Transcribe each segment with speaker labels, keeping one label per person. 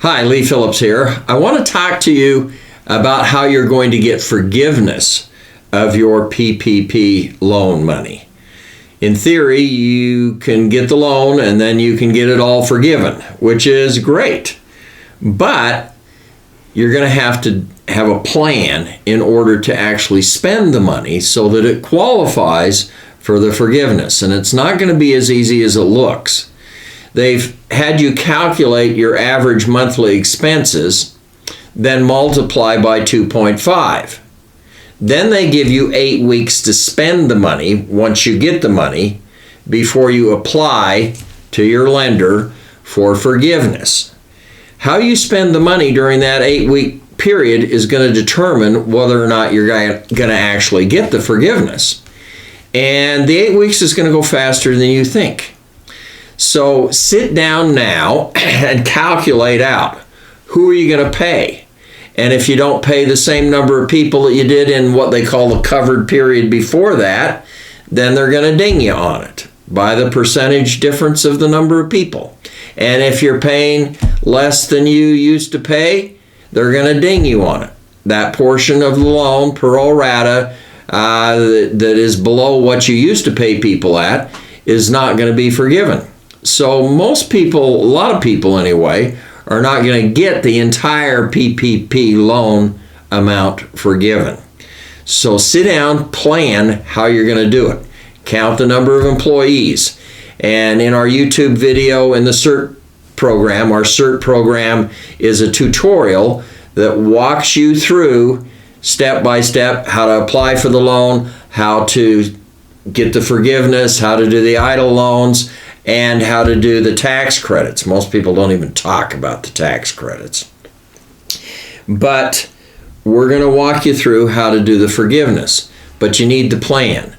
Speaker 1: Hi, Lee Phillips here. I want to talk to you about how you're going to get forgiveness of your PPP loan money. In theory, you can get the loan and then you can get it all forgiven, which is great. But you're going to have a plan in order to actually spend the money so that it qualifies for the forgiveness. And it's not going to be as easy as it looks. They've had you calculate your average monthly expenses, then multiply by 2.5. Then they give you 8 weeks to spend the money once you get the money before you apply to your lender for forgiveness. How you spend the money during that 8-week period is going to determine whether or not you're going to actually get the forgiveness. And the 8 weeks is going to go faster than you think. So sit down now and calculate out who are you going to pay. And if you don't pay the same number of people that you did in what they call the covered period before that, then they're going to ding you on it by the percentage difference of the number of people. And if you're paying less than you used to pay, they're going to ding you on it. That portion of the loan pro rata that is below what you used to pay people at is not going to be forgiven. So most people, a lot of people anyway, are not going to get the entire PPP loan amount forgiven. So sit down, plan how you're going to do it. Count the number of employees. And in our YouTube video in the CERT program, our CERT program is a tutorial that walks you through step by step how to apply for the loan, how to get the forgiveness, how to do the EIDL loans, and how to do the tax credits. Most people don't even talk about the tax credits. But we're going to walk you through how to do the forgiveness. But you need the plan.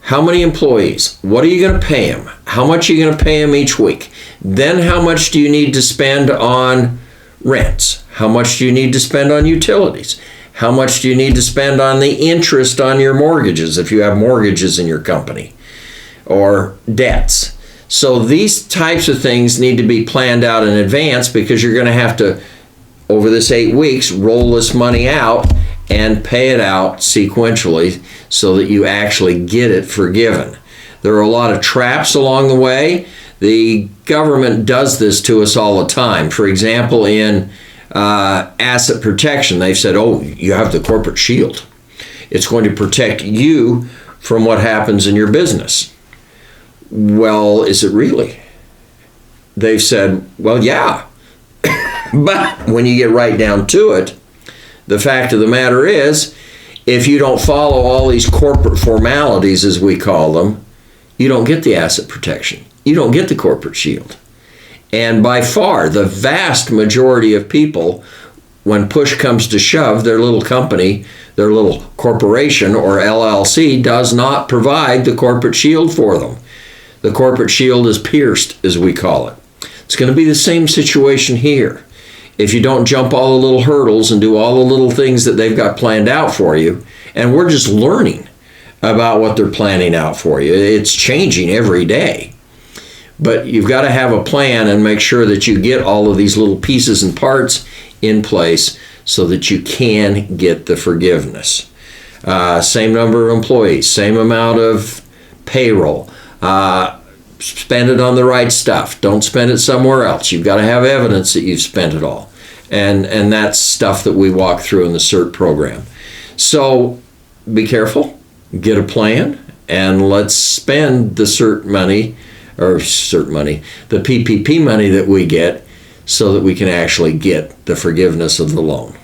Speaker 1: How many employees? What are you going to pay them? How much are you going to pay them each week? Then how much do you need to spend on rents? How much do you need to spend on utilities? How much do you need to spend on the interest on your mortgages if you have mortgages in your company or debts? So these types of things need to be planned out in advance because you're going to have to, over this 8 weeks, roll this money out and pay it out sequentially so that you actually get it forgiven. There are a lot of traps along the way. The government does this to us all the time. For example, in asset protection, they've said, oh, you have the corporate shield. It's going to protect you from what happens in your business. Well, is it really? They've said, well, yeah. But when you get right down to it, the fact of the matter is, if you don't follow all these corporate formalities, as we call them, you don't get the asset protection. You don't get the corporate shield. And by far, the vast majority of people, when push comes to shove, their little company, their little corporation or LLC does not provide the corporate shield for them. The corporate shield is pierced, as we call it. It's going to be the same situation here. If you don't jump all the little hurdles and do all the little things that they've got planned out for you, and we're just learning about what they're planning out for you. It's changing every day. But you've got to have a plan and make sure that you get all of these little pieces and parts in place so that you can get the forgiveness. Same number of employees, same amount of payroll. Spend it on the right stuff. Don't spend it somewhere else. You've got to have evidence that you've spent it all. And that's stuff that we walk through in the CERT program. So be careful, get a plan, and let's spend the the PPP money that we get so that we can actually get the forgiveness of the loan.